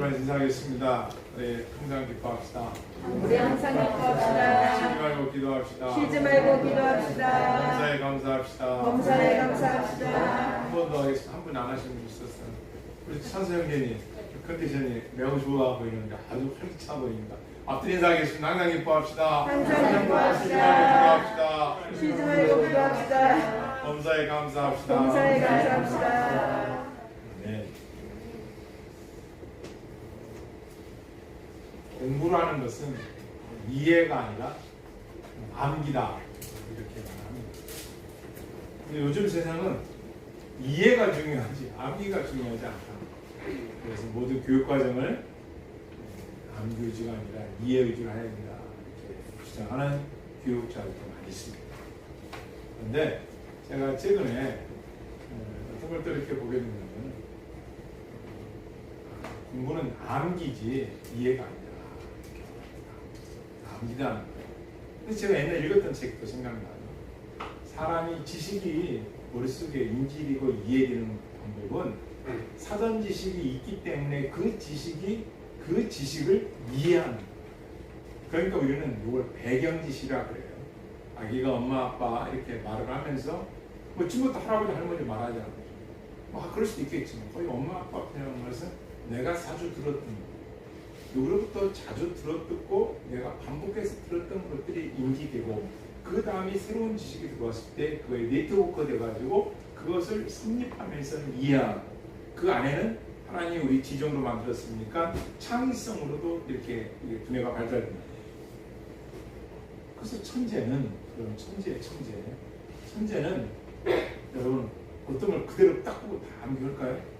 그런 인사하겠습니다. 우리 항상 기뻐합시다. 우리 항상 기뻐합시다. 쉬지 말고 기도합시다. 쉬지 말고 기도합시다. 감사에 감사합시다. 감사에 감사합시다. 한 번 더 하겠습니다. 한 분 안 하시는 분 있었어요. 우리 찬수 형제님 컨디션이 매우 좋아 보이는데 아주 활기차 보입니다. 앞뒤 인사하겠습니다. 항상 기뻐합시다. 항상 기뻐합시다. 기도합시다. 쉬지 말고 기도합시다. 감사에 감사합시다. 감사에 감사합시다. 네. 공부라는 것은 이해가 아니라 암기다 이렇게 말합니다. 근데 요즘 세상은 이해가 중요하지 암기가 중요하지 않다. 그래서 모든 교육 과정을 암기 위주가 아니라 이해 위주로 해야 된다 이렇게 주장하는 교육자들도 많이 있습니다. 그런데 제가 최근에 어떤 걸 또 이렇게 보게 되면 공부는 암기지 이해가 아니다. 암기다는 거예요. 근데 제가 옛날에 읽었던 책도 생각나요. 사람이 지식이 머릿속에 인지되고 이해되는 방법은 사전 지식이 있기 때문에 그 지식을 이해하는 거예요. 그러니까 우리는 이걸 배경 지식이라 그래요. 아기가 엄마 아빠 이렇게 말을 하면서 뭐 지금부터 할아버지 할머니 말하지 않아요. 그럴 수도 있겠지만 거의 엄마 아빠라는 것은 내가 자주 들었던 것, 누구로부터 자주 들었듣고 내가 반복해서 들었던 것들이 인지되고 그 다음에 새로운 지식이 들어왔을 때 그거에 네트워크가 돼가지고 그것을 섭립하면서 이해하고 그 안에는 하나님이 우리 지정으로 만들었으니까 창의성으로도 이렇게 두뇌가 발달됩니다. 그래서 천재는 여러분 어떤 걸 그대로 딱 보고 다 암기할까요?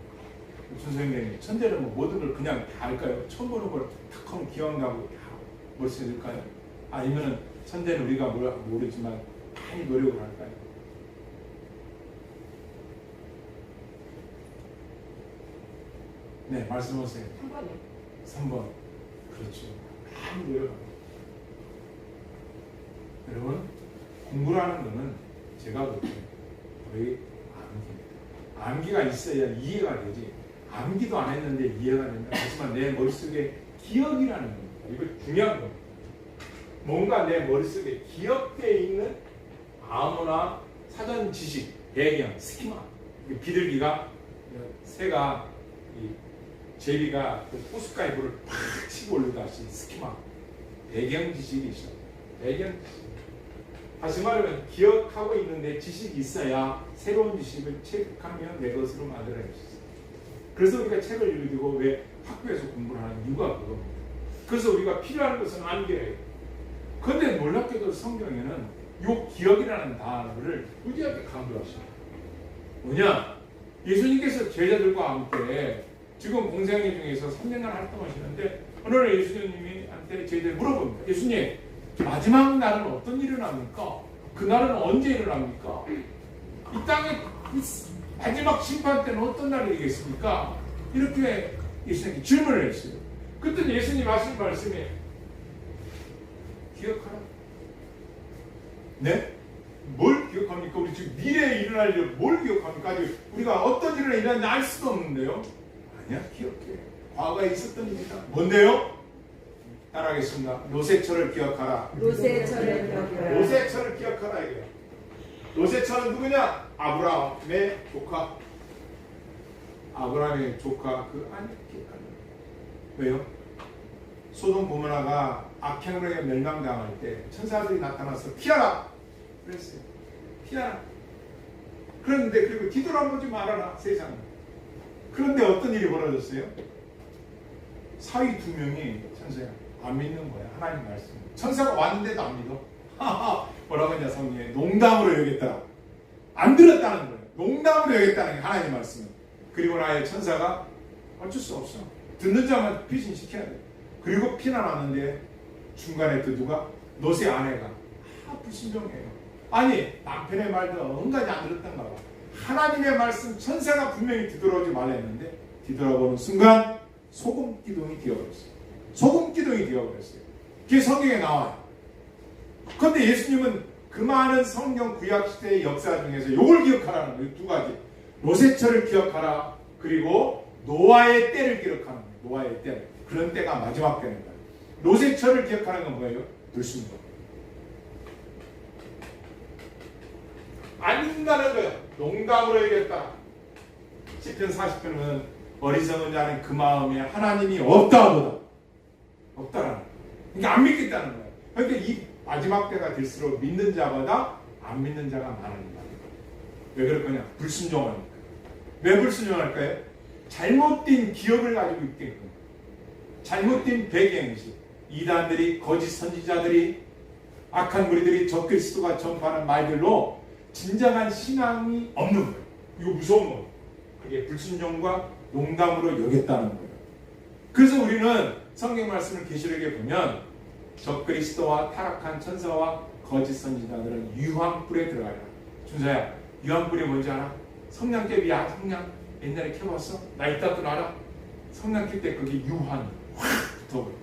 선생님, 천재는 뭐 모든 걸 그냥 다 할까요? 처음 보는 걸 탁 하면 기억 나고 다 머릿속에 들까요? 아니면은 천재는 우리가 모르지만 많이 노력을 할까요? 네, 말씀하세요. 3번이요. 3번. 그렇죠. 많이 노력합니다. 여러분, 공부라는 거는 제가 볼 때 거의 암기입니다. 암기가 있어야 이해가 되지. 암기도 안 했는데 이해가 된다. 하지만 내 머릿속에 기억이라는 겁니다. 이거 중요한 겁니다. 뭔가 내 머릿속에 기억되어 있는 아무나 사전 지식, 배경, 스키마. 비둘기가 새가 제비가 호숫가에 물을 팍 치고 올라다시 스키마. 배경 지식이 있어. 배경 지식. 다시 말하면 기억하고 있는데 지식이 있어야 새로운 지식을 체득하면 내 것으로 만들어낼 수 있어요. 그래서 우리가 책을 읽고 왜 학교에서 공부를 하는 이유가 그겁니다. 그래서 우리가 필요한 것은 암기예요. 그런데 놀랍게도 성경에는 이 기억이라는 단어를 무지하게 강조하십니다. 뭐냐? 예수님께서 제자들과 함께 지금 공생애 중에서 3년간 활동하시는데 어느 날 예수님한테 제자들이 물어봅니다. 예수님, 마지막 날은 어떤 일이 일어납니까? 그 날은 언제 일어납니까? 이 땅에 마지막 심판 때는 어떤 날이겠습니까? 이렇게 예수님께 질문을 했어요. 그때 예수님 하신 말씀이 기억하라. 네? 뭘 기억합니까? 우리 지금 미래에 일어날 일을 뭘 기억합니까? 아직 우리가 어떤 일을 일어났는지 알 수도 없는데요. 아니야, 기억해. 과거에 있었던 일이다. 뭔데요? 따라하겠습니다. 노세처를 기억하라. 노세처를 기억하라. 노세처를 기억하라 이거예요. 노세처는 누구냐? 아브라함의 조카. 아브라함의 조카 그 아내를 기억하라. 왜요? 소돔 고모라가 악행으로 멸망당할 때 천사들이 나타나서 피하라 그랬어요. 피하라. 그런데 그리고 뒤돌아보지 말아라 세상에. 그런데 어떤 일이 벌어졌어요? 사위 2명이 천사야 안 믿는 거야. 하나님 말씀. 천사가 왔는데도 안 믿어. 뭐라고 했냐 성경에 농담으로 여겼다. 안 들었다는 거예요. 농담으로 여겼다는 게 하나님 말씀. 그리고 나의 천사가 어쩔 수 없어. 듣는 자만 피신시켜야 돼. 그리고 피나 났는데 중간에 또 누가? 노세 아내가 불신종이에요. 아니 남편의 말도 언가지 안 들었던가 봐. 하나님의 말씀 천사가 분명히 뒤돌아오지 말라 했는데 뒤돌아보는 순간 소금 기둥이 되어버렸어요. 소금 기둥이 되어버렸어요. 그게 성경에 나와요. 그런데 예수님은 그 많은 성경 구약시대의 역사 중에서 이걸 기억하라는 거예요. 2가지. 노세처를 기억하라. 그리고 노아의 때를 기억하는 거예요. 노아의 때, 그런 때가 마지막 때는 거예요. 노세철을 기억하는 건 뭐예요? 불순종. 안 된다는 거예요. 농담으로 얘기했다. 시편 40편은 어리석은 자는 그 마음에 하나님이 없다 보다 없다라는 거예요. 그러니까 안 믿겠다는 거예요. 그러니까 이 마지막 때가 될수록 믿는 자보다 안 믿는 자가 많아진다. 왜 그럴 거냐? 불순종하니까. 왜 불순종할까요? 잘못된 기억을 가지고 있기 때문에. 잘못된 배경식. 이단들이, 거짓 선지자들이, 악한 무리들이 적그리스도가 전파하는 말들로 진정한 신앙이 없는 거예요. 이거 무서운 거예요. 그게 불순종과 농담으로 여겼다는 거예요. 그래서 우리는 성경 말씀을 계시록에 보면 적그리스도와 타락한 천사와 거짓 선지자들은 유황불에 들어가라. 준서야, 유황불이 뭔지 알아? 성냥개비야. 성냥 옛날에 켜봤어? 나 이따 또 알아? 성냥 켤 때 그게 유황이 확 붙어버려.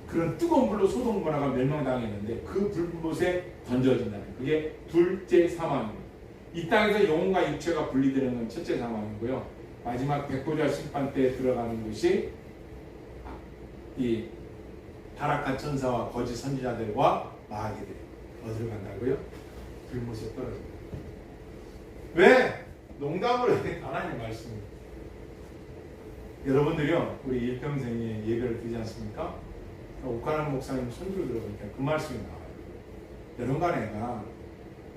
그런 뜨거운 불로 소돔 고모라가 멸망당했는데 그 불못에 던져진다는, 그게 둘째 사망입니다. 이 땅에서 영혼과 육체가 분리되는 건 첫째 사망이고요. 마지막 백보자 심판 때 들어가는 것이 이 타락한 천사와 거짓 선지자들과 마귀들이 어디로 간다고요? 불못에 떨어진다. 왜? 농담으로 하나님 말씀입니다. 여러분들이요, 우리 일평생에 예배를 드리지 않습니까? 옥가람 목사님 손주로 들어보니까 그 말씀이 나와요. 여러분과 내가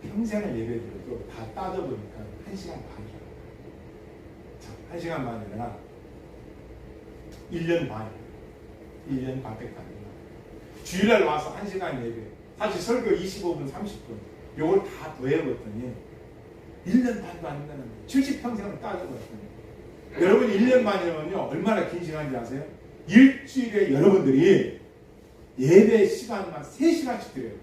평생을 예배 드려도 다 따져보니까 1시간 반이야. 1시간 반이나 1년 반이야. 1년 반밖에 안 돼요. 주일날 와서 1시간 예배, 사실 설교 25분, 30분, 요걸 다 더해봤더니 1년 반도 안 된다는 거예요. 70평생을 따져봤더니. 여러분 1년 반이면요, 얼마나 긴 시간인지 아세요? 일주일에 여러분들이 예배 시간만 3시간씩 드려요.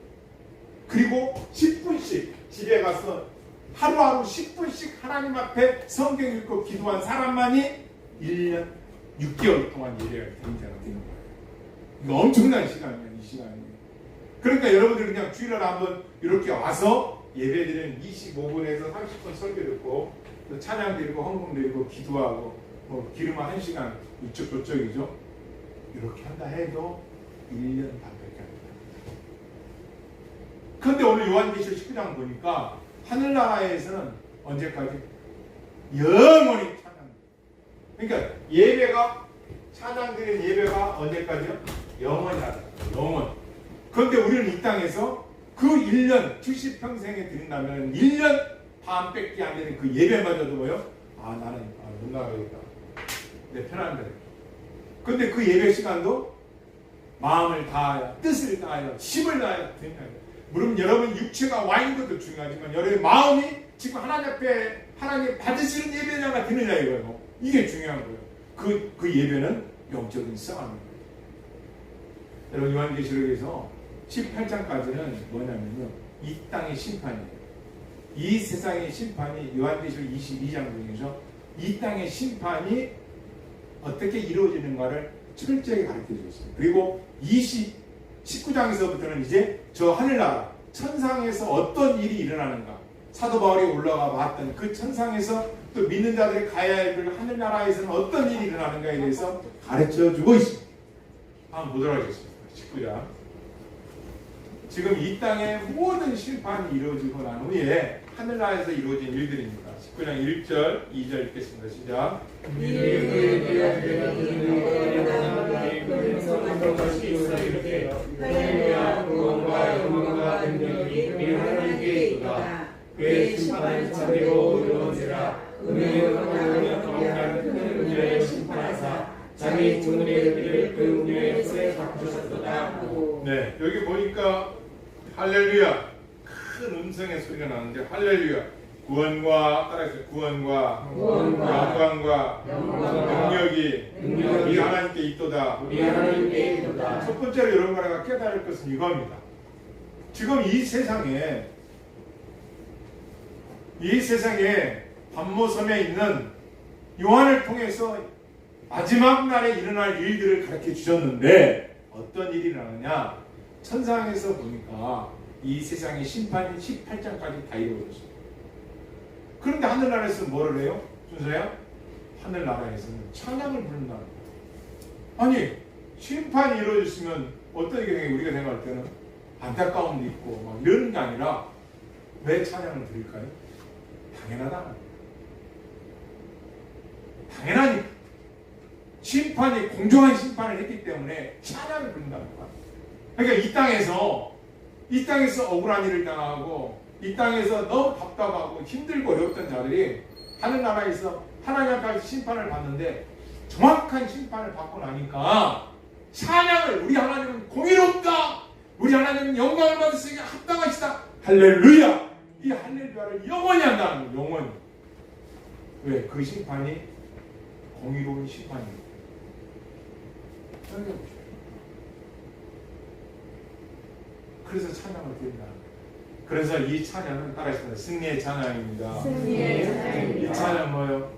그리고 10분씩 집에 가서 하루하루 10분씩 하나님 앞에 성경 읽고 기도한 사람만이 1년 6개월 동안 예배가 되는 거예요. 이거 엄청난 시간이에요. 이 시간이. 그러니까 여러분들 그냥 주일날 한번 이렇게 와서 예배드리는 25분에서 30분 설교 듣고 또 찬양 드리고 헌금 드리고 기도하고 뭐 기름은 1시간 이쪽 저쪽이죠. 이렇게 한다 해도 1년 반밖에 안 돼요. 그런데 오늘 요한계시록 19장 보니까 하늘나라에서는 언제까지? 영원히 찬양. 그러니까 예배가, 찬양드리는 예배가 언제까지요? 영원히 하다. 영원. 그런데 우리는 이 땅에서 그 1년 70평생에 드린다면 1년 반밖에 안 되는 그 예배마저도 뭐요? 나는 못 나가겠다. 내 편한 대로. 근데 그 예배 시간도 마음을 다하여, 뜻을 다하여, 힘을 다하여 드린다. 물론 여러분 육체가 와 있는 것도 중요하지만 여러분의 마음이 지금 하나님 앞에 하나님 받으시는 예배냐가 되느냐 이거예요. 이게 중요한 거예요. 그 예배는 영적인 싸움입니다. 여러분 요한계시록에서 18장까지는 뭐냐면요, 이 땅의 심판이에요. 이 세상의 심판이 요한계시록 22장 중에서 이 땅의 심판이 어떻게 이루어지는가를 철저히 가르쳐 주셨어요. 그리고 19장에서부터는 이제 저 하늘나라 천상에서 어떤 일이 일어나는가, 사도 바울이 올라가 봤던 그 천상에서 또 믿는 자들이 가야 할 그 하늘나라에서는 어떤 일이 일어나는가에 대해서 가르쳐 주고 있습니다. 한번 보도록 하겠습니다. 19장. 지금 이 땅의 모든 심판이 이루어지고 난 후에 하늘나라에서 이루어진 일들입니다. 19장 1절, 2절 읽겠습니다. 시작. 그의 심판은 참되고 의로운지라. 은혜로 하나님의 거룩한 큰 은혜를 심판하사 자기 주문의 의미를 그 은혜의 손에 바꾸셨도다. 네, 여기 보니까 할렐루야, 큰 음성의 소리가 나는데 할렐루야, 구원과, 따라해서 구원과 영광과 능력이 우리 하나님께 있도다. 첫 번째로 여러분과 깨달을 것은 이겁니다. 지금 이 세상에 반모섬에 있는 요한을 통해서 마지막 날에 일어날 일들을 가르쳐 주셨는데 어떤 일이 일어나느냐? 천상에서 보니까 이 세상의 심판이 18장까지 다 이루어졌어요. 그런데 하늘나라에서 뭐를 해요? 준서야? 하늘나라에서는 찬양을 부른다는 거예요. 아니 심판이 이루어졌으면 어떤 게 우리가 생각할 때는 안타까움도 있고 막 이런 게 아니라 왜 찬양을 드릴까요? 당연하다. 당연하니 심판이 공정한 심판을 했기 때문에 찬양을 부른다는 거야. 그러니까 이 땅에서 억울한 일을 당하고 이 땅에서 너무 답답하고 힘들고 어려웠던 자들이 하늘나라에서 하나님 앞에서 심판을 받는데 정확한 심판을 받고 나니까 찬양을 우리 하나님은 공의롭다. 우리 하나님은 영광을 받으시기에 합당하시다. 할렐루야. 이 할렐루야를 영원히 한다는 거예요. 영원히. 왜? 그 심판이 공의로운 심판입니다. 그래서 찬양을 드린다. 그래서 이 찬양은 따라하십니다. 승리의 찬양입니다. 승리의 찬양입니다. 이 찬양 뭐예요?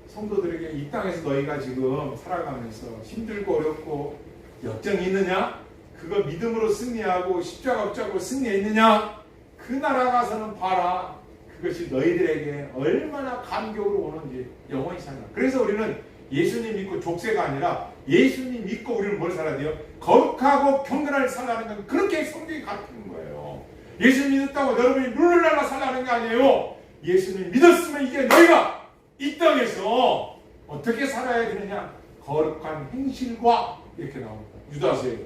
성도들에게 이 땅에서 너희가 지금 살아가면서 힘들고 어렵고 역정이 있느냐? 그거 믿음으로 승리하고 십자가 붙잡고 승리했느냐? 그 나라 가서는 봐라. 그것이 너희들에게 얼마나 감격으로 오는지 영원히 찬양. 그래서 우리는 예수님 믿고 족쇄가 아니라 예수님 믿고 우리는 뭘 살아야 돼요? 거룩하고 경건하게 살라는 건 그렇게 성경이 가르치는 거예요. 예수님 믿었다고 여러분이 룰루랄라 살라는 게 아니에요. 예수님 믿었으면 이제 너희가 이 땅에서 어떻게 살아야 되느냐? 거룩한 행실과 이렇게 나옵니다. 유다서에도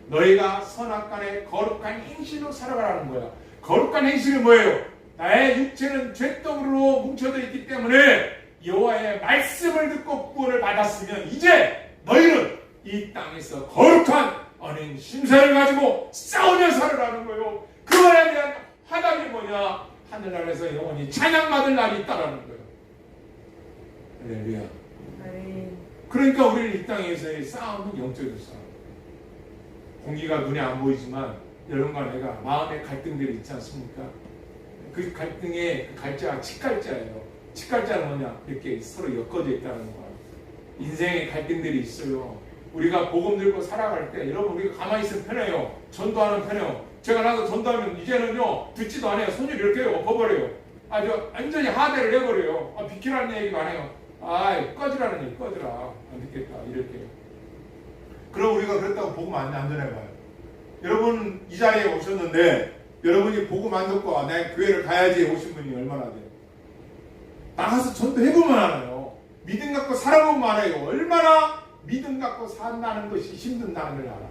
너희가 선악간에 거룩한 행실로 살아가라는 거야. 거룩한 행실이 뭐예요? 나의 육체는 죄덩으로 뭉쳐져 있기 때문에 여호와의 말씀을 듣고 구원을 받았으면 이제 너희는 이 땅에서 거룩한 언행 심사를 가지고 싸우며 살아라는 거예요. 그거에 대한 화답이 뭐냐? 하늘나라에서 영원히 찬양받을 날이 있다라는 거예요. 할렐루야. 그러니까 우리는 이 땅에서의 싸움은 영적인 싸움. 공기가 눈에 안 보이지만 여러분과 내가 마음의 갈등들이 있지 않습니까? 그 갈등의 갈자가 칙갈자예요. 칙갈자는 뭐냐? 이렇게 서로 엮어져 있다는 거예요. 인생의 갈등들이 있어요. 우리가 복음 들고 살아갈 때 여러분 우리가 가만히 있으면 편해요. 전도하는 편해요. 제가 나도 전도하면 이제는요 듣지도 않아요. 손을 이렇게 엎어버려요. 아주 완전히 하대를 해버려요. 비키라는 얘기가 안 해요. 꺼지라는 얘기 꺼지라. 안 듣겠다 이렇게. 그럼 우리가 그랬다고 복음 안 전해봐요. 여러분 이 자리에 오셨는데 여러분이 복음 안 듣고 내 교회를 가야지 오신 분이 얼마나 돼요? 나가서 전도해보면 알아요. 믿음 갖고 살아보면 알아요. 얼마나 믿음 갖고 산다는 것이 힘든다는 걸 알아요.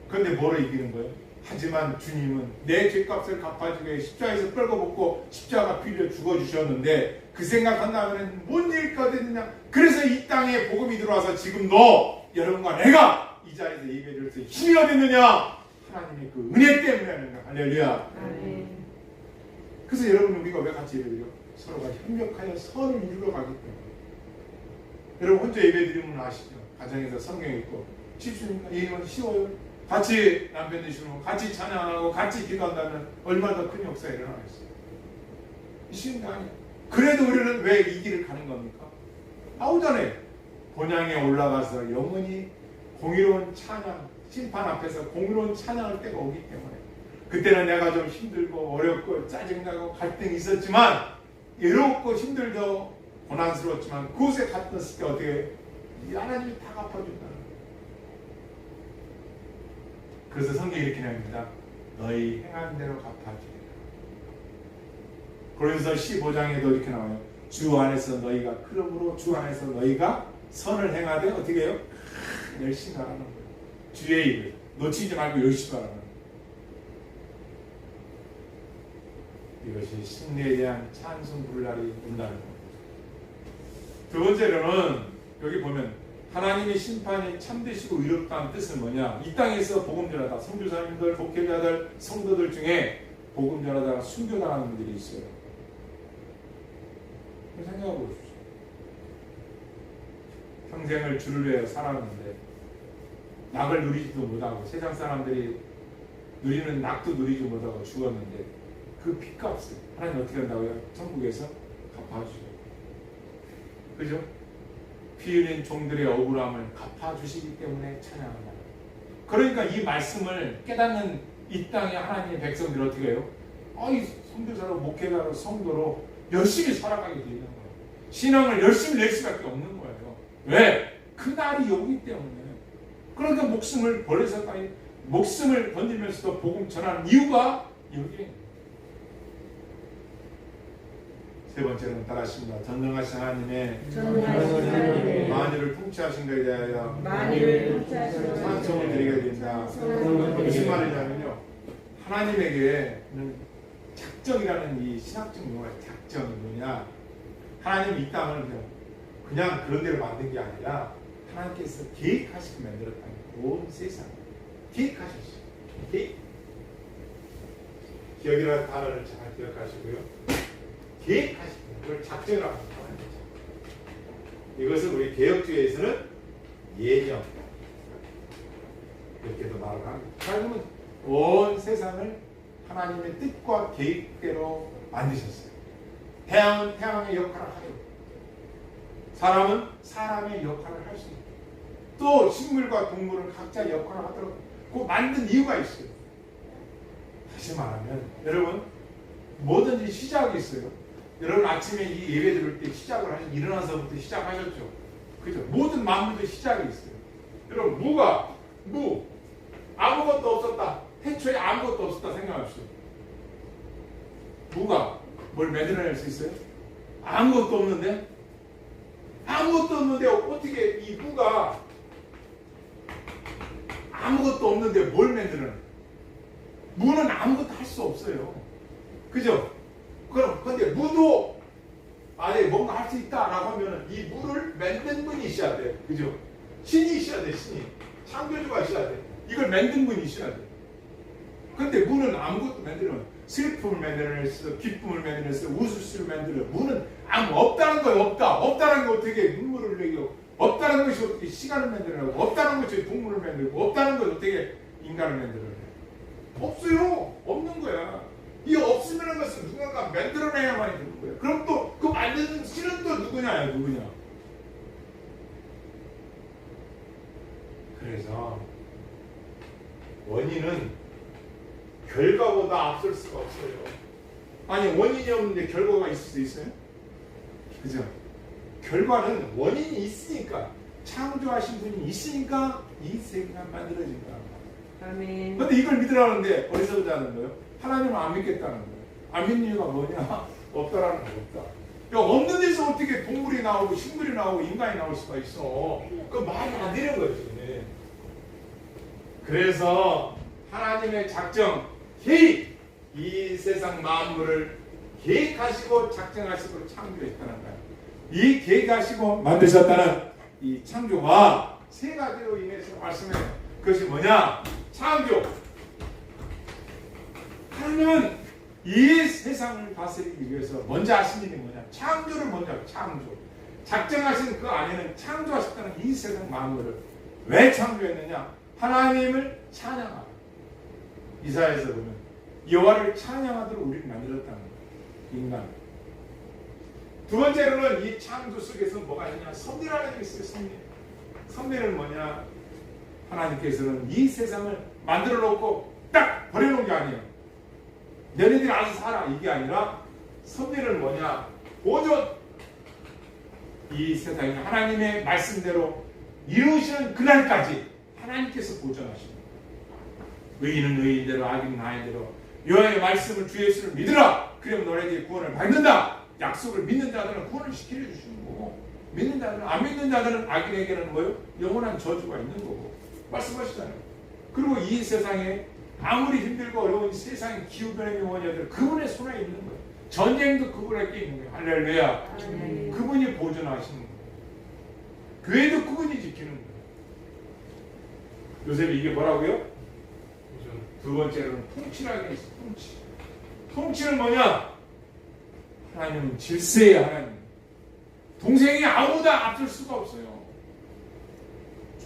그런데 뭐로 이기는 거예요? 하지만 주님은 내 죄값을 갚아주기 위해 십자가에서 뻘거벗고 십자가 빌려 죽어주셨는데 그 생각한다면 뭔 일거든요. 그래서 이 땅에 복음이 들어와서 지금 여러분과 내가 이 자리에서 예배를 드릴 수 힘이 어딨느냐? 하나님의 그 은혜 때문에 하는 거야. 할렐루야. 그래서 여러분 우리가 왜 같이 예배드려? 서로가 협력하여 선을 이루러 가기 때문에. 여러분 혼자 예배드리면 아시죠? 가정에서 성경 읽고 쉽습니까? 예배는 쉬워요. 같이 남편 되시면 같이 찬양하고 같이 기도한다면 얼마나 더 큰 역사가 일어나겠어요. 쉬운 게 아니에요. 그래도 우리는 왜 이 길을 가는 겁니까? 나오잖아요. 본향에 올라가서 영원히 공의로운 찬양, 심판 앞에서 공의로운 찬양할 때가 오기 때문에 그때는 내가 좀 힘들고 어렵고 짜증나고 갈등이 있었지만 외롭고 힘들고 고난스러웠지만 그곳에 갔을 때 어떻게 하나님이 다 갚아준다는 거예요. 그래서 성경이 이렇게 나옵니다. 너희 행한 대로 갚아주리라. 고린도서 15장에도 이렇게 나와요. 주 안에서 너희가 그러므로 주 안에서 너희가 선을 행하되 어떻게 해요? 열심히 하라는 거예요. 주의 일을 놓치지 말고 열심히 하라는 거예요. 이것이 승리에 대한 찬송 부를 날이 온다는 거예요. 두 번째로는 여기 보면 하나님의 심판이 참되시고 의롭다는 뜻은 뭐냐? 이 땅에서 복음 전하다 선교사님들, 목회자들, 성도들 중에 복음 전하다가 순교당하는 분들이 있어요. 생각해 보십시오. 평생을 주를 위해 살았는데 낙을 누리지도 못하고 세상 사람들이 누리는 낙도 누리지 못하고 죽었는데 그 핏값을 하나님 어떻게 한다고요? 천국에서 갚아주죠. 그죠? 피 흘린 종들의 억울함을 갚아주시기 때문에 찬양한다. 그러니까 이 말씀을 깨닫는 이 땅의 하나님의 백성들이 어떻게 해요? 이 선교사로 목회자로 성도로 열심히 살아가게 되는 거예요. 신앙을 열심히 낼 수밖에 없는 거예요. 왜? 그 날이 오기 때문에. 그러니까 목숨을 던지면서도 복음 전하는 이유가 여기에. 세 번째는 따라하십니다. 전능하신 하나님의 만유를 통치하신 것에 대하여 찬송을 드리게 된다. 무슨 말이냐면요, 하나님에게는 작정이라는 이 신학적 용어의 작정이 뭐냐, 하나님이 이 땅을 그냥 그런 대로 만든 게 아니라 하나님께서 계획하시고 만들었다는 온 세상 계획하셨어요. 기억이라는 단어를 잘 기억하시고요. 계획하십니다. 그걸 작정이라고 하는 거죠. 이것을 우리 개혁주의에서는 예정 이렇게도 말을 합니다. 하나님은 온 세상을 하나님의 뜻과 계획대로 만드셨어요. 태양은 태양의 역할을 하고, 사람은 사람의 역할을 할 수 있고, 또 식물과 동물은 각자 역할을 하도록 그 만든 이유가 있어요. 다시 말하면 여러분, 뭐든지 시작이 있어요. 여러분 아침에 이 예배 들을 때 시작을 하셔, 일어나서부터 시작하셨죠. 그죠? 모든 만물도 시작이 있어요. 여러분, 무 아무것도 없었다. 태초에 아무것도 없었다 생각합시다. 무가 뭘 만들어낼 수 있어요? 아무것도 없는데 어떻게 이 무가 아무것도 없는데 뭘 만들어내? 무는 아무것도 할 수 없어요. 그죠? 그런데 무도 안에 뭔가 할 수 있다라고 하면 이 무를 만든 분이 있어야 돼. 그죠? 신이 있어야 돼. 신이. 창조주가 있어야 돼. 이걸 만든 분이 있어야 돼. 근데 무는 아무것도 만들면 슬픔을 만들어낼 수 있어, 기쁨을 만들어낼 수 있어, 웃을 수를 만들어. 무는 없다는 거예요. 없다는 게 어떻게 눈물을 내고, 없다는 것이 어떻게 시간을 만들어내고, 없다는 것이 동물을 만들고, 없다는 것이 어떻게 인간을 만들어내. 없어요. 없는 거야. 이 없으면 것은 누군가 만들어내야만 되는 거예요. 그럼 또 그 만드는 신은 또 누구냐? 그래서 원인은 결과보다 앞설 수가 없어요. 아니, 원인이 없는데 결과가 있을 수 있어요? 그죠? 결과는 원인이 있으니까, 창조하신 분이 있으니까 이 세계가 만들어진 거야. 아멘. 근데 이걸 믿으라는데 어디서부터 하는 거예요? 하나님은 안 믿겠다는 거예요. 안 믿는 이유가 뭐냐? 없다라는 거. 없다. 야, 없는 데서 어떻게 동물이 나오고 식물이 나오고 인간이 나올 수가 있어? 그 말이 안 되는 거지. 그래서 하나님의 작정, 계획, 이 세상 만물을 계획하시고 작정하시고 창조했다는 거예요. 이 계획하시고 만드셨다는 이 창조가 세 가지로 인해서 말씀해요. 그것이 뭐냐? 창조. 하나님은 이 세상을 다스리기 위해서 먼저 하신 일이 뭐냐? 창조를 먼저 하고, 창조. 작정하신 그 안에는 창조하셨다는 이 세상 만물을 왜 창조했느냐? 하나님을 찬양하라. 이사야에서 보면 여호와를 찬양하도록 우리를 만들었다는 거예요. 인간. 두 번째로는 이 창조 속에서 뭐가 있냐? 섭리라는 게 있어요. 섭리. 섭리는 뭐냐? 하나님께서는 이 세상을 만들어 놓고 딱 버려놓은 게 아니에요. 너네들이 알아서 살아, 이게 아니라 섭리는 뭐냐? 보존. 이 세상이 하나님의 말씀대로 이루시는 그날까지 하나님께서 보존하십니다. 의인은 의인대로, 악인은 악인대로. 여호와의 말씀을 주 예수를 믿으라. 그러면 너네들이 구원을 받는다. 약속을 믿는 자들은 구원을 시켜 주시는 거고, 믿는 자들은, 안 믿는 자들은 악인에게는 뭐요? 영원한 저주가 있는 거고 말씀하시잖아요. 그리고 이 세상에 아무리 힘들고 어려운 세상의 기후변화의 원인들 그분의 손에 있는 거예요. 전쟁도 그분에게 있는 거예요. 할렐루야. 그분이 보존하시는 거예요. 교회도 그분이 지키는 거예요. 요새 이게 뭐라고요? 두 번째로는 통치라는 게 있어요. 통치는 뭐냐? 하나님은 질서의 하나님. 동생이 아무보다 앞설 수가 없어요.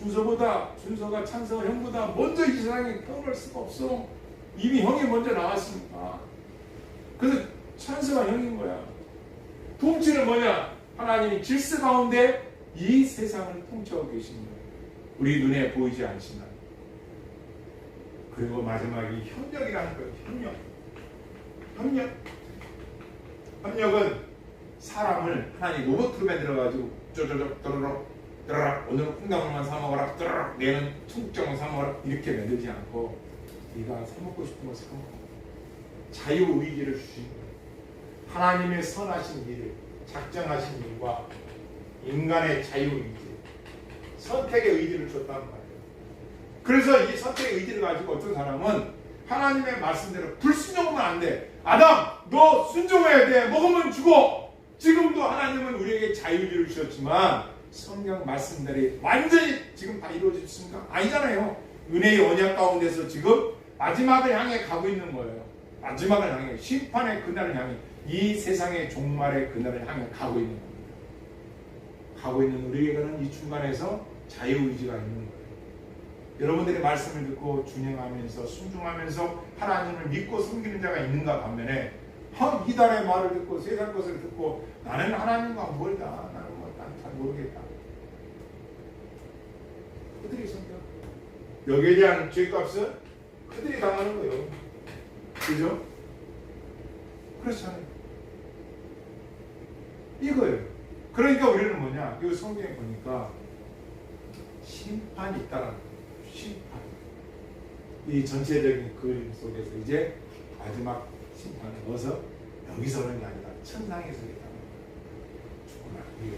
준서가 찬서가 형보다 먼저 이 세상에 떠올 수가 없어. 이미 형이 먼저 나왔으니까. 그래서 찬서가 형인 거야. 통치는 뭐냐? 하나님이 질서 가운데 이 세상을 통치하고 계신 거예요. 우리 눈에 보이지 않지만. 그리고 마지막이 협력이라는 거예요. 협력은 사람을 하나님 로봇으로 만들어가지고 쪼쪼쪼 또르륵 또르륵 오늘은 콩나물만 사 먹어라 또르륵 내일은 청국장만 사 먹어라 이렇게 만들지 않고 네가 사 먹고 싶은 거 사 먹어. 자유의지를 주신 거예요. 하나님의 선하신 일을 작정하신 일과 인간의 자유의지 선택의 의지를 줬단 말이에요. 그래서 이 선택의 의지를 가지고 어떤 사람은 하나님의 말씀대로 불순종하면 안 돼. 아담 너 순종해야 돼. 먹으면 죽어. 지금도 하나님은 우리에게 자유의지를 주셨지만 성경 말씀들이 완전히 지금 다 이루어졌습니까? 아니잖아요. 은혜의 언약 가운데서 지금 마지막을 향해 가고 있는 거예요. 마지막을 향해 심판의 그날을 향해 이 세상의 종말의 그날을 향해 가고 있는 겁니다. 가고 있는 우리에게는 이 중간에서 자유의지가 있는 거예요. 여러분들이 말씀을 듣고 준행하면서 순종하면서 하나님을 믿고 섬기는 자가 있는가 반면에 이달의 말을 듣고 세상 것을 듣고 나는 하나님과 멀다. 나는 잘 모르겠다. 그들이 성격 여기에 대한 죄값은 그들이 당하는 거예요. 그죠? 그렇잖아요. 이거예요. 그러니까 우리는 뭐냐? 이 성경에 보니까 심판이 있다라는 거예요. 심판. 이 전체적인 그림 속에서 이제 마지막 심판을 넣어서 여기서는 아니라 천상에서 있다는 거예요. 죽음할 후에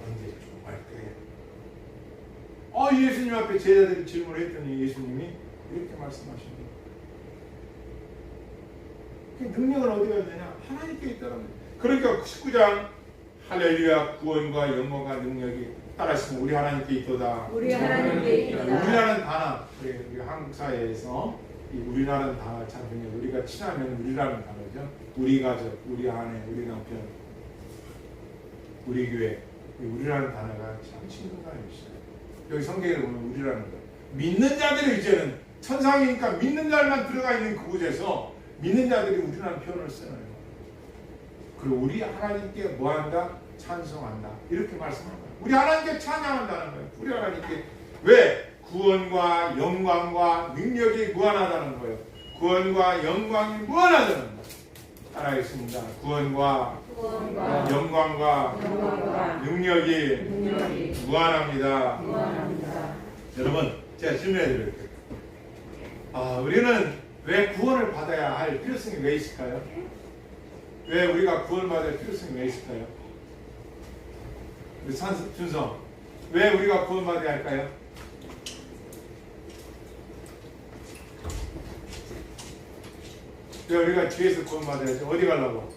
언제 죽음할 때. 예수님 앞에 제자들이 질문을 했더니 예수님이 이렇게 말씀하십니다. 그 능력은 어디 가야 되냐? 하나님께 있다는 거예요. 그러니까 19장 할렐루야 구원과 영광과 능력이 따라하시면 우리 하나님께 있도다. 우리 하나님께 있도다. 우리라는 단어, 우리 한국 사회에서 이 우리라는 단어 참 중요해요. 우리가 친하면 우리라는 단어죠. 우리 가족, 우리 아내, 우리 남편, 우리 교회, 우리라는 단어가 참 친근감이 있어요. 여기 성경에 보면 우리라는 거. 믿는 자들이 이제는 천상이니까 믿는 자들만 들어가 있는 그곳에서 믿는 자들이 우리라는 표현을 쓰는 그리고 우리 하나님께 뭐한다? 찬송한다. 이렇게 말씀하는 거예요. 우리 하나님께 찬양한다는 거예요. 우리 하나님께 왜? 구원과 영광과 능력이 무한하다는 거예요. 구원과 영광이 무한하다는 거예요. 따라하겠습니다. 구원과 영광과 능력이 무한합니다. 여러분 제가 질문해 드릴게요. 우리는 왜 구원을 받아야 할 필요성이 왜 있을까요? 왜 우리가 구원받아야 할 필요성이 왜 있을까요? 우리 준성 왜 우리가 구원받아야 할까요? 왜 우리가 뒤에서 구원받아야지? 어디 가려고?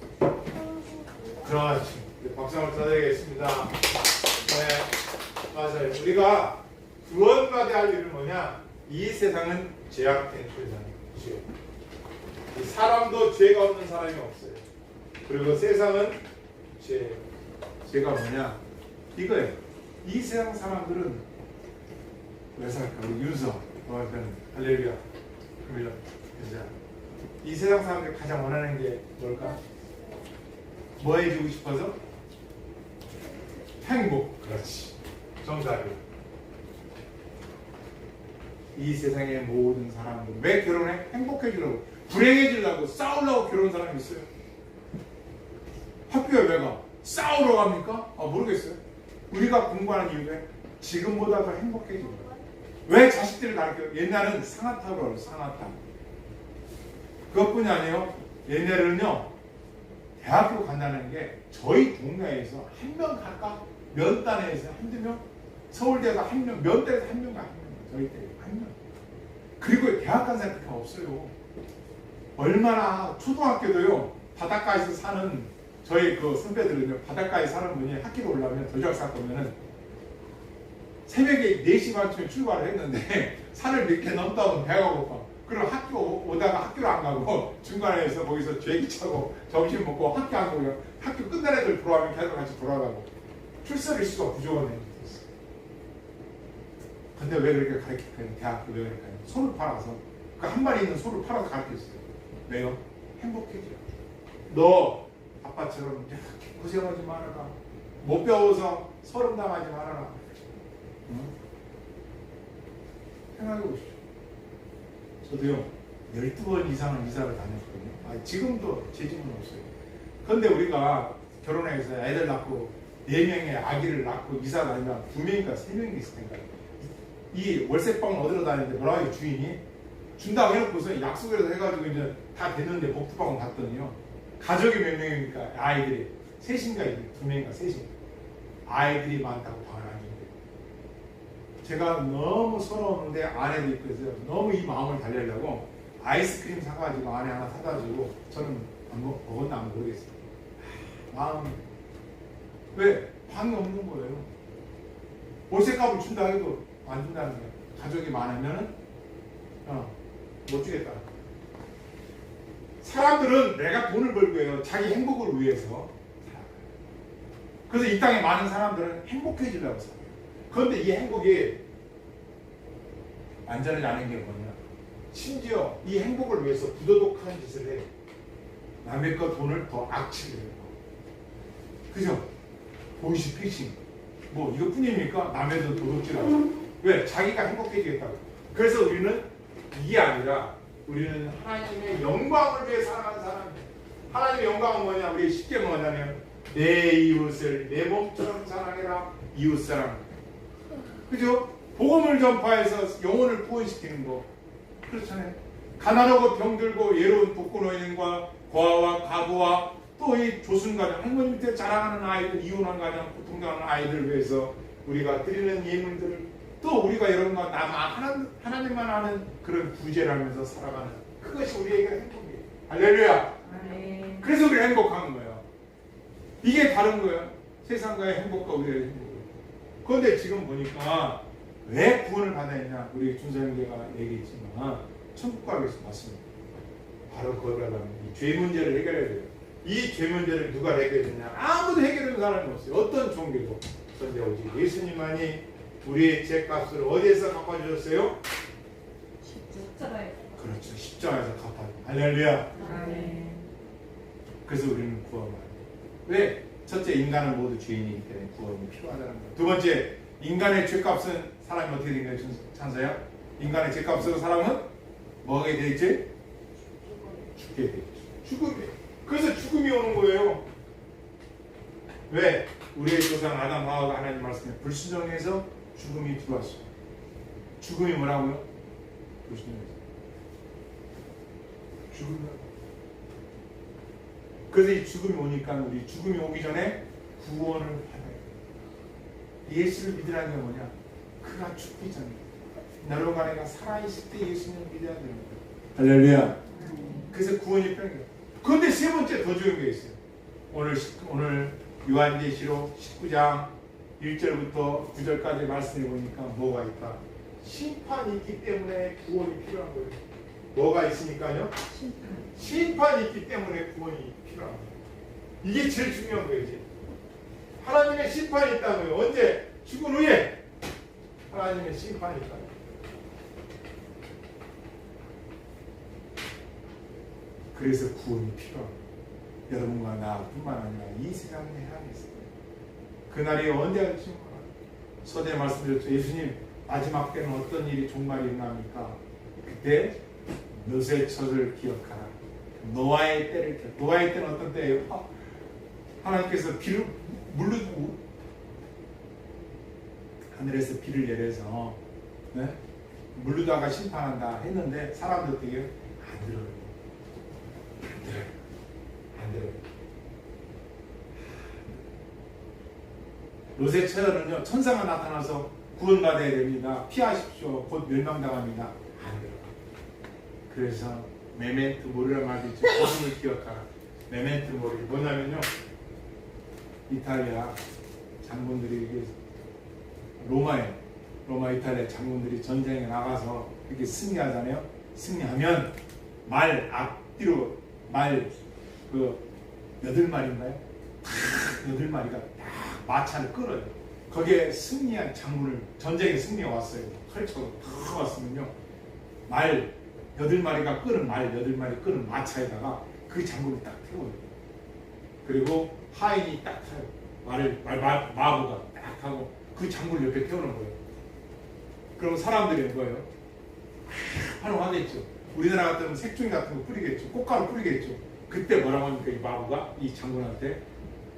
그렇지. 박수 한번 쳐드리겠습니다. 네, 맞아요. 우리가 구원받아야 할 일은 뭐냐? 이 세상은 죄악된 세상이에요. 이 사람도 죄가 없는 사람이 없어요. 그리고 세상은 죄가 뭐냐? 이거예요. 이 세상 사람들은 왜 살까? 우리 윤서, 할렐루야. 그러면 이 세상 사람들이 가장 원하는 게 뭘까? 뭐 해주고 싶어서? 행복. 그렇지. 정답이에요. 이 세상의 모든 사람들 왜 결혼해? 행복해지려고. 불행해지려고 싸우려고 결혼한 사람이 있어요. 학교에 왜 가? 싸우러 갑니까? 모르겠어요. 우리가 공부하는 이유가 지금보다 더 행복해지는 거예요. 왜 자식들을 가르쳐요? 옛날은 상아탑으로 해요. 상아탑. 그것뿐이 아니에요. 옛날에는요. 대학교 간다는 게 저희 동네에서 한 명 갈까? 면단에서 한두 명? 서울대에서 한 명, 면대에서 한 명가 한 명. 저희 때 한 명. 그리고 대학 간 사람이 없어요. 얼마나 초등학교도요. 바닷가에서 사는 저희 그 선배들은요. 바닷가에 사는 분이 학교로 올라오면 도시락 쌌고 오면은 새벽에 4시 반쯤에 출발을 했는데 산을 몇 개 넘다 보면 배가 고파. 그리고 학교 오다가 학교를 안 가고 중간에서 거기서 죄기 차고 점심 먹고 학교 안 가고 학교 끝날 애들 돌아오면 걔들 같이 돌아가고 출석 일수가 부족하네. 근데 왜 그렇게 가르칠까요? 대학교 왜 그럴까요? 소를 팔아서 그 한 마리 있는 소를 팔아서 가르쳤어요. 왜요? 행복해져. 너 아빠처럼 이렇게 고생하지 말아라. 못 배워서 서름 당하지 말아라. 응? 생각해 보십시오. 저도요 12번 이상은 이사를 다녔거든요. 지금도 제 집은 없어요. 그런데 우리가 결혼해서 애들 낳고 4명의 아기를 낳고 이사 다니면 2명인가 3명이 있을 테니까 이 월세방을 얻으러 다니는데 뭐라고 해요 주인이 준다고 해놓고서 약속이라도 해가지고 이제 다 됐는데 복두방을 갔더니요 가족이 몇 명입니까? 아이들이 셋인가 2명인가 셋인가 아이들이 많다고 방을 안 준대요. 제가 너무 서러웠는데 아내도 있고 해서 너무 이 마음을 달래려고 아이스크림 사가지고 아내 하나 사다 주고 저는 먹었나 안 모르겠어요. 마음 왜? 방이 없는 거예요. 월세값을 준다 해도 안 준다는 거예요. 가족이 많으면은 못 주겠다. 사람들은 내가 돈을 벌고 해요. 자기 행복을 위해서 살아가요. 그래서 이 땅에 많은 사람들은 행복해지려고 살아요. 그런데 이 행복이 완전히 않은 게 뭐냐? 심지어 이 행복을 위해서 부도덕한 짓을 해. 남의 거 돈을 더 악취를 해요. 그죠? 보이스피싱 뭐 이것뿐입니까? 남의 돈 도둑질하고 왜? 자기가 행복해지겠다고. 그래서 우리는 이게 아니라 우리는 하나님의 영광을 위해 살아가는 사람이에요. 하나님의 영광은 뭐냐? 우리 쉽게 뭐냐면 내 이웃을 내 몸처럼 사랑해라. 이웃사랑. 그죠? 복음을 전파해서 영혼을 구원시키는 거 그렇잖아요. 가난하고 병들고 예로운 독거노인과 고아와 가부와 또 이 조순가정 할머니 밑에 자라가는 아이들 이혼한 가정 고통당하는 아이들을 위해서 우리가 드리는 예물들을 또 우리가 여러분과 하나님만 아는 그런 구제를 하면서 살아가는 그것이 우리에게 행복이에요. 할렐루야. 그래서 우리가 행복한 거예요. 이게 다른 거예요. 세상과의 행복과 우리의 행복이에요. 그런데 지금 보니까 왜 구원을 받아야 했냐? 우리 준사형제가 얘기했지만 천국 가기 위해서 맞습니다. 바로 그걸 하려면 이 죄 문제를 해결해야 돼요. 이 죄 문제를 누가 해결했냐? 아무도 해결하는 사람이 없어요. 어떤 종교도. 그런데 오직 예수님만이 우리의 죄값을 어디에서 갚아주셨어요? 십자가에. 그렇죠. 십자가에서 갚아요. 할렐루야. 그래서 우리는 구원을 해요. 왜? 첫째, 인간은 모두 죄인이기 때문에 구원이 필요하다는 거예요. 두 번째, 인간의 죄값은 사람이 어떻게 된 거예요? 찬사야? 인간의 죄값으로 사람은 뭐가 되겠지? 죽게 되겠죠. 죽음이. 그래서 죽음이 오는 거예요. 왜? 우리의 조상 아담 하와가 하나님 말씀에 불순종해서 죽음이 들어왔어요. 죽음이 뭐라고요? 불순종해서. 죽음이라고. 그래서 이 죽음이 오니까 우리 죽음이 오기 전에 구원을 받아야 돼요. 예수를 믿으라는 게 뭐냐? 그가 죽기 전에 여러분과 내가 살아있을 때 예수님을 믿어야 되는 거예요. 할렐루야. 그래서 구원이 필요한 거예요. 그런데 세 번째 더 중요한 게 있어요. 오늘 요한계시록 19장 1절부터 9절까지 말씀해 보니까 뭐가 있다? 심판이 있기 때문에 구원이 필요한 거예요. 뭐가 있으니까요? 심판이 있기 때문에 구원이 필요한 거예요. 이게 제일 중요한 거예요. 이제. 하나님의 심판이 있다고요. 언제? 죽은 후에 하나님의 심판이 있다. 그래서 구원이 필요합니다. 여러분과 나뿐만 아니라 이 세상에 해야겠어요. 그날이 언제 할지 몰라요. 서두에 말씀드렸죠. 예수님 마지막 때는 어떤 일이 종말이 일어납니까? 그때 너의 처를 기억하라. 노아의 때를 기억. 노아의 때는 어떤 때예요? 하나님께서 비를 물로 하늘에서 비를 내려서 네? 물르다가 심판한다 했는데 사람들 어떻게 안 들어요. 안 들어요. 롯의 처녀는요 천사가 나타나서 구원받아야 됩니다. 피하십시오. 곧 멸망당합니다. 안 들어요. 그래서 메멘토 모리라 말이죠. 복음을 기억하라. 메멘토 모리 뭐냐면요 이탈리아 장군들이 로마 이탈리아 장군들이 전쟁에 나가서 이렇게 승리하잖아요. 승리하면 말 앞뒤로 말 그 8마리인가요? 8마리가 딱 마차를 끌어요. 거기에 승리한 장군을 전쟁에 승리해 왔어요. 펼쳐서 탁 왔으면요 말 8마리가 끄는 말 8마리 끄는 마차에다가 그 장군을 딱 태워요. 그리고 하인이 딱 타요. 마부가 딱 하고 그 장군을 옆에 태우는 거예요. 그럼 사람들이 뭐예요? 환호하겠죠. 우리나라 같으면 색종이 같은 거 뿌리겠죠. 꽃가루 뿌리겠죠. 그때 뭐라고 합니까? 이 마부가 이 장군한테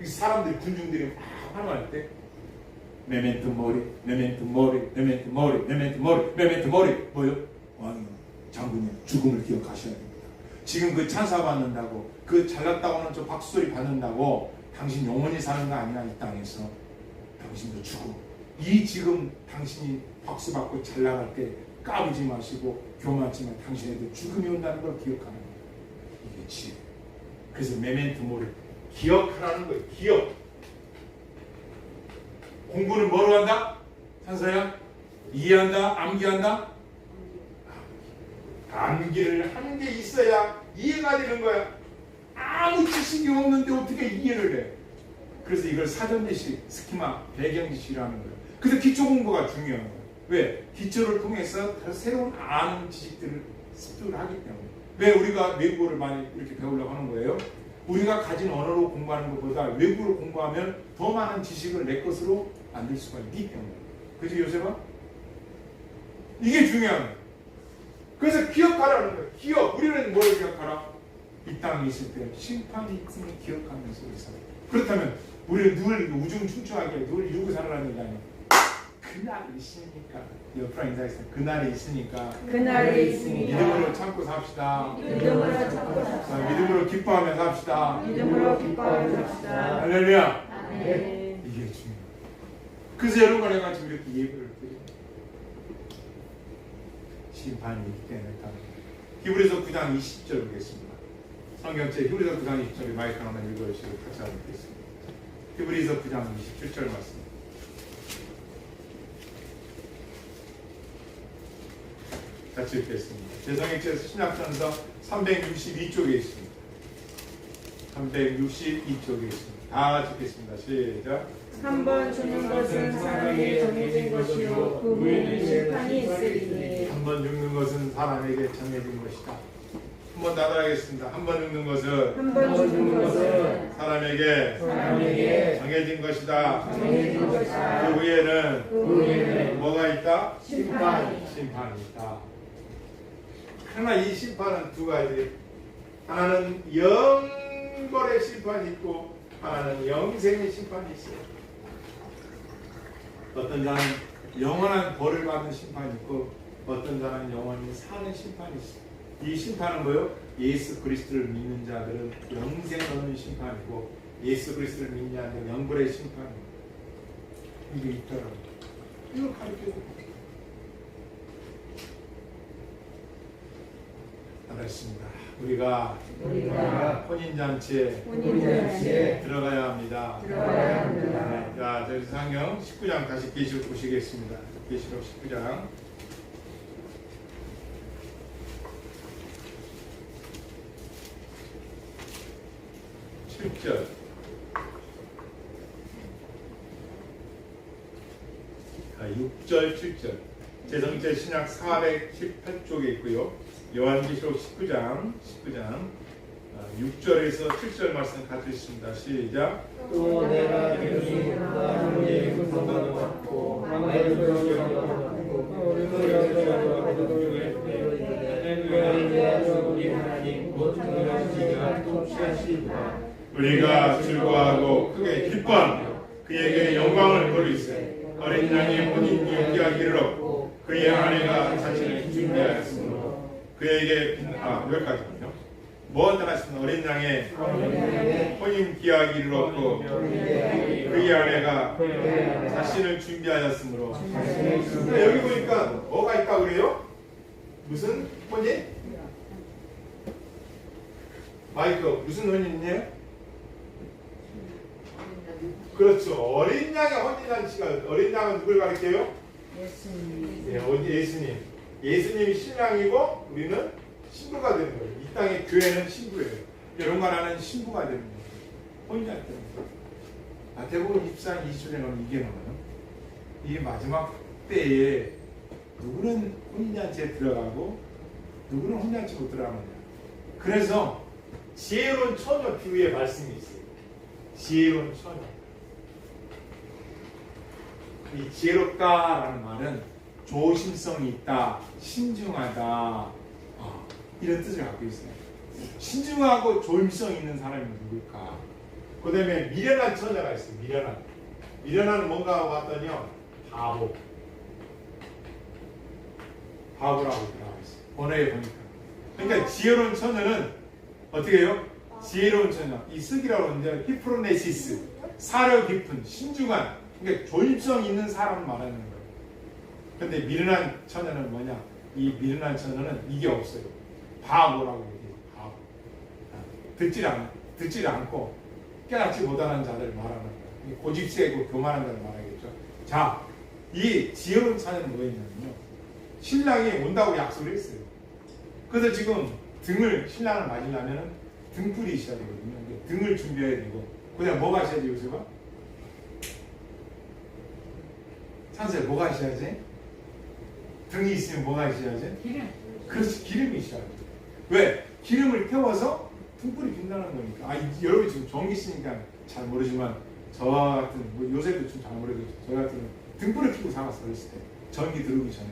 사람들이 군중들이 막 환호할 때 메멘토 모리, 메멘토 모리, 메멘토 모리, 메멘토 모리, 메멘토 모리. 뭐요? 왕이요, 장군이요, 죽음을 기억하셔야 됩니다. 지금 그 찬사 받는다고, 그 잘났다고 하는 저 박수소리 받는다고 당신 영원히 사는 거 아니야. 이 땅에서 당신도 죽어. 이 지금 당신이 박수 받고 잘 나갈 때 까부지 마시고 교만하지만 당신에도 죽음이 온다는 걸 기억하는 거예요. 이게 지혜. 그래서 메멘토 모리, 기억하라는 거예요. 기억. 공부는 뭐로 한다? 찬서야? 이해한다? 암기한다? 암기를 하는 게 있어야 이해가 되는 거야. 아무 지식이 없는데 어떻게 이해를 해? 그래서 이걸 사전지식, 스키마, 배경지식이라는 거예요. 그래서 기초 공부가 중요한 거예요. 왜? 기초를 통해서 새로운 아는 지식들을 습득을 하기 때문에. 왜 우리가 외국어를 많이 이렇게 배우려고 하는 거예요? 우리가 가진 언어로 공부하는 것보다 외국어를 공부하면 더 많은 지식을 내 것으로 만들 수가 있기 때문에. 그치 요셉아? 이게 중요한 거예요. 그래서 기억하라는 거예요. 기억. 우리는 뭘 기억하라? 이 땅에 있을 때 심판이 있음을 기억하면서 우리 살아요. 그렇다면 우리는 늘 우중충충하게 늘 이루고 살아라는 게 아니에요. 그날이 있으니까, 옆으로 인사했어요. 그날이 있으니까 그날이 있으니까 믿음으로 참고 삽시다. 믿음으로 참고 삽시다. 믿음으로 기뻐하며 삽시다. 믿음으로 기뻐하며 삽시다. 할렐루야. 아멘. 이게 중요해요. 그래서 여러분과 내가 지금 이렇게 예배를 드려요. 심판이 있기 때문에. 히브리서 9장 20절 보겠습니다. 성경책 히브리서 9장 20절에 마이크 하나만 읽어주시고 같이 한번 보겠습니다. 히브리서 9장 27절 말씀. 같이 읽겠습니다. 제성일체에서 신약전서 362쪽에 있습니다. 362쪽에 있습니다. 다 같이 읽겠습니다. 시작. 한 번 죽는 것은 사람에게 정해진 것이요 그 후에는 심판이 있으리니. 한 번 죽는 것은 사람에게 정해진 것이다. 한 번 나눠야겠습니다. 한 번 죽는 것은 한 번 죽는 것은 사람에게 정해진 것이다. 정해진 것이다. 그 후에는 그 후에는 뭐가 있다? 심판이. 심판이 있다. 그러나 이 심판은 두 가지. 하나는 영벌의 심판이 있고 하나는 영생의 심판이 있어요. 어떤 자는 영원한 벌을 받는 심판이 있고 어떤 자는 영원히 사는 심판이 있어요. 이 심판은 뭐예요? 예수 그리스도를 믿는 자들은 영생 얻는 심판이고 예수 그리스도를 믿는 자들은 영벌의 심판이에요. 이게 있더라고요. 이걸 가르쳐줘요. 알았습니다. 우리가 혼인잔치에 들어가야 합니다. 네, 자, 저희 성경 19장 다시 계시록 보시겠습니다. 계시록 19장 7절. 자, 6절, 7절. 제성제 신약 418쪽에 있고요. 요한계시록 19장 6절에서 7절 말씀 같이 있습니다. 시작. 또 내가 들으니 하나님의 음성을 받고 하나님의 소리를 듣고 그 여자가 우리 하나님 곧 그러시기가 통치하시리라. 우리가 즐거워하고 크게 기뻐하며 그에게 영광을 돌리세. 어린 양의 혼인 예기하기를 얻고 그의 아내가 자신을 준비하였으므로 그에게 여기까지군요. 뭐 따랐습니다. 어린 양의 혼인 기하기를 얻고 그의 아내가 자신을 준비하였으므로. 여기 보니까 뭐가 있다 그래요? 무슨 혼인? 마이크 무슨 혼인이에요? 그렇죠. 어린 양의 혼인잔치가 어린 양은 누굴 가리켜요? 예수님. 네, 예수님. 예수님이 신랑이고 우리는 신부가 되는 거예요. 이 땅의 교회는 신부예요. 여러분과 나는 신부가 되는 거예요. 혼인잔치 때문에. 마태복음 24장 20절에 나오는 이게 나와요. 이 마지막 때에 누구는 혼인잔치에 들어가고 누구는 혼인잔치 못 들어가느냐. 그래서 지혜로운 처녀 비유의 말씀이 있어요. 지혜로운 처녀. 이 지혜롭다라는 말은 조심성이 있다, 신중하다, 이런 뜻을 갖고 있어요. 신중하고 조심성 있는 사람이 누굴까? 그 다음에 미련한 처녀가 있어요. 미련한 뭔가 봤더니요. 바보라고 나와 있어요. 번호에 보니까. 그러니까 지혜로운 처녀는 어떻게 해요? 지혜로운 처녀. 이 쓰기라고 하는데 히프로네시스. 사려 깊은, 신중한, 그러니까 조립성 있는 사람을 말하는 거예요. 근데 미련한 처녀는 뭐냐? 이 미련한 처녀는 이게 없어요. 바보라고 얘기해요. 바보. 듣질 않고 깨닫지 못하는 자들 말하는 거예요. 고집세고 교만한 자를 말하겠죠. 자, 이 지혜로운 처녀는 뭐였냐면요. 신랑이 온다고 약속을 했어요. 그래서 지금 신랑을 맞으려면 등불이 있어야 되거든요. 등을 준비해야 되고, 그냥 뭐가 있어야 돼요, 요새가? 찬세 뭐가 있어야지? 등이 있으면 뭐가 있어야지? 기름. 그렇지, 기름이 있어야지. 왜? 기름을 태워서 등불이 빛나는 거니까. 여러분 지금 전기 쓰니까 잘 모르지만 저와 같은, 요새도 좀 잘 모르겠죠. 저 같은 등불을 켜고 살았어, 어렸을 때. 전기 들어오기 전에.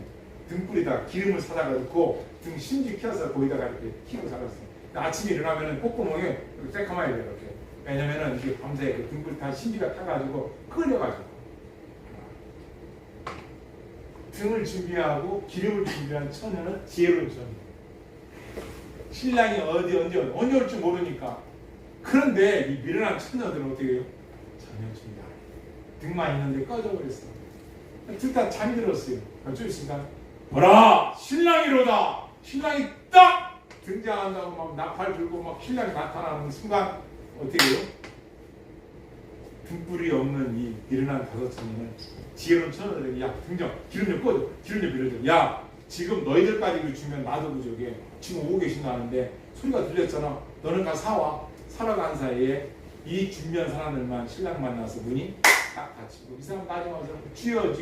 등불에다 기름을 사다가 넣고 등 심지 켜서 거기다가 이렇게 켜고 살았어요. 아침에 일어나면은 콧구멍에 새까마야 돼요, 이렇게. 왜냐면은 이게 밤새 그 등불 다 심지가 타가지고 끓여가지고. 등을 준비하고 기름을 준비한 처녀는 지혜로운 처녀. 신랑이 언제 올지 모르니까. 그런데 이 미련한 처녀들은 어떻게 해요? 전혀 준비 안 해요. 등만 있는데 꺼져버렸어. 둘 다 잠이 들었어요. 좀 있으니까 뭐라 신랑이로다. 신랑이 딱 등장한다고 막 나팔 들고 막 신랑이 나타나는 순간 어떻게 해요? 등불이 없는 이 미련한 다섯 처녀는 지혜로운 처녀들에게 야 등장 기름 좀 꺼줘. 기름 좀 빌려줘. 야 지금 너희들까지 주면 나도 부족해. 지금 오고 계신다는데 소리가 들렸잖아. 너는 가 사와. 사러 간 사이에 이 준비한 사람들만 신랑 만나서 문이 딱 닫히고 이 사람 나중에 쥐어 난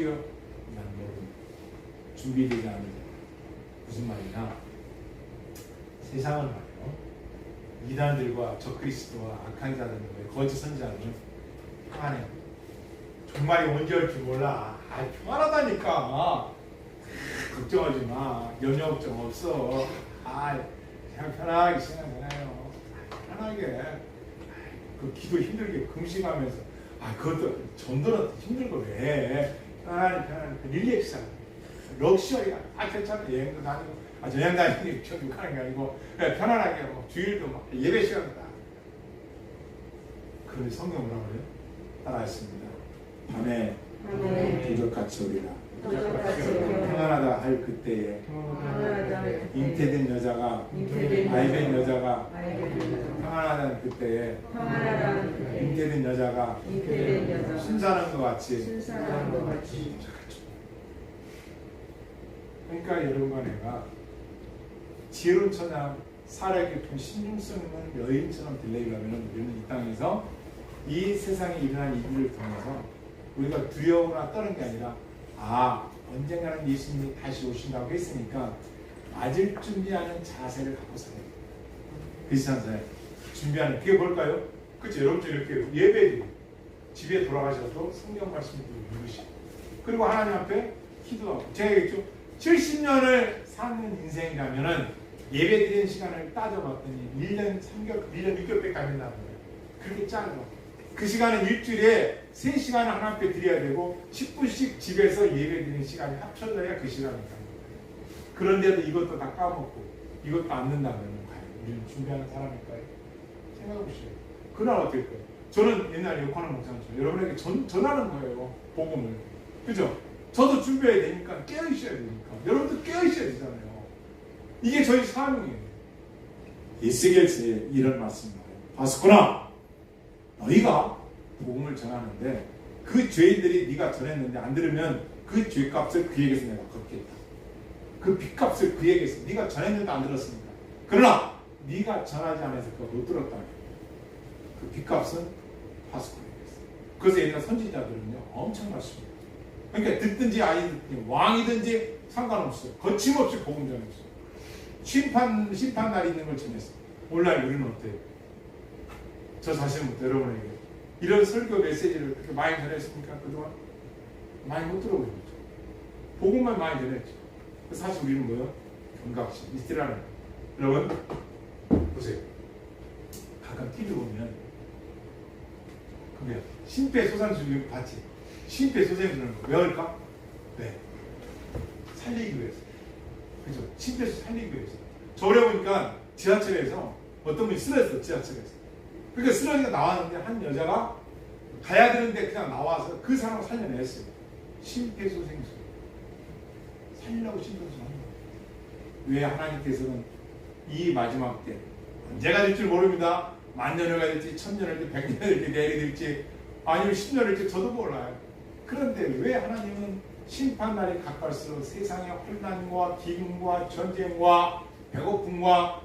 모르는 준비되지 않은 무슨 말이냐. 세상은 말이요. 이단들과 적그리스도와 악한 자들과 거짓 선지자들은 평안해. 정말이 언제 올지 몰라. 평안하다니까. 걱정하지 마. 연여 걱정 없어. 그냥 편하게 지내잖아요. 편하게. 그 기도 힘들게 금식하면서 그것도 전도는 힘들고 왜 편하게 릴렉스 럭셔리야. 괜찮아. 여행도 다니고 여행 다니는 게 욕하는 게 아니고 편안하게 주일도 막 예배 시간도 다. 그런데 성경 뭐라고 그래요? 따라했습니다. 밤에 부족같이 오리라. 평안하다 할 그때에 잉태된 여자가 아이된 여자가 평안하다는 그때에 잉태된 여자가 순산한 것 같이. 그러니까 여러분과 내가 지혜로운 처녀 살아 깊은 신중성 있는 여인처럼 되려면 우리는 이 땅에서 이 세상에 일어난 일들을 통해서 우리가 두려워나 떠는 게 아니라 언젠가는 예수님이 다시 오신다고 했으니까 맞을 준비하는 자세를 갖고 살아야 돼요. 크리스찬사에 준비하는 그게 뭘까요? 그렇죠. 여러분들 이렇게 예배드리고 집에 돌아가셔도 성경 말씀을 읽으시고 그리고 하나님 앞에 기도하고 제가 얘기했죠. 70년을 사는 인생이라면은 예배드리는 시간을 따져봤더니 1년 6개월밖에 안 된다는 거예요. 그렇게 짧아. 그 시간은 일주일에 3시간을 하나님 앞에 드려야 되고 10분씩 집에서 예배드리는 시간이 합쳐져야 그 시간이니까. 그런데도 이것도 다 까먹고 이것도 안 된다면 우리는 준비하는 사람일까요? 생각해보시죠. 그날 어떨 거예요? 저는 옛날에 욕하는 목사님처럼 여러분에게 전하는 거예요. 복음을. 그죠? 저도 준비해야 되니까 깨어있어야 되니까 여러분도 깨어있어야 되잖아요. 이게 저희 사명이에요. 에스겔서에 이런 말씀입니다. 바스코나 너희가 복음을 전하는데 그 죄인들이 네가 전했는데 안 들으면 그 죄값을 그에게서 내가 걷겠다. 그 빚값을 그에게서 네가 전했는데 안 들었습니다. 그러나 네가 전하지 않아서 그거 못 들었다면 그 빚값은 바스코에게서. 그래서 옛날 선지자들은요 엄청 많습니다. 그러니까 듣든지 아니든지 왕이든지 상관없어요. 거침없이 복음 전했어요. 심판 날이 있는 걸 전했어요. 오늘날 우리는 어때요? 저 자신부터 여러분에게 이런 설교 메시지를 그렇게 많이 전했습니까? 그동안? 많이 못 들어보죠. 복음만 많이 전했죠. 사실 우리는 뭐예요? 경각심, 이스라엘. 여러분 보세요. 가끔 TV 보면 근데 심폐소생술 봤지? 심폐소생술은 왜 할까? 왜? 살리기 위해서. 그죠? 심폐소생 살리기 위해서. 저 어려 보니까 지하철에서 어떤 분이 쓰러졌어, 지하철에서. 그러니까 쓰러지가 나왔는데 한 여자가 가야 되는데 그냥 나와서 그 사람을 살려냈어요. 심폐소생술. 살리려고 심폐소생술 하는 거예요. 왜 하나님께서는 이 마지막 때 언제가 될지 모릅니다. 만년을 될지 천년을 될지 백년을 될지 내일이 될지 아니면 10년을 될지 저도 몰라요. 그런데 왜 하나님은 심판날이 가까울수록 세상의 혼란과 기근과 전쟁과 배고픔과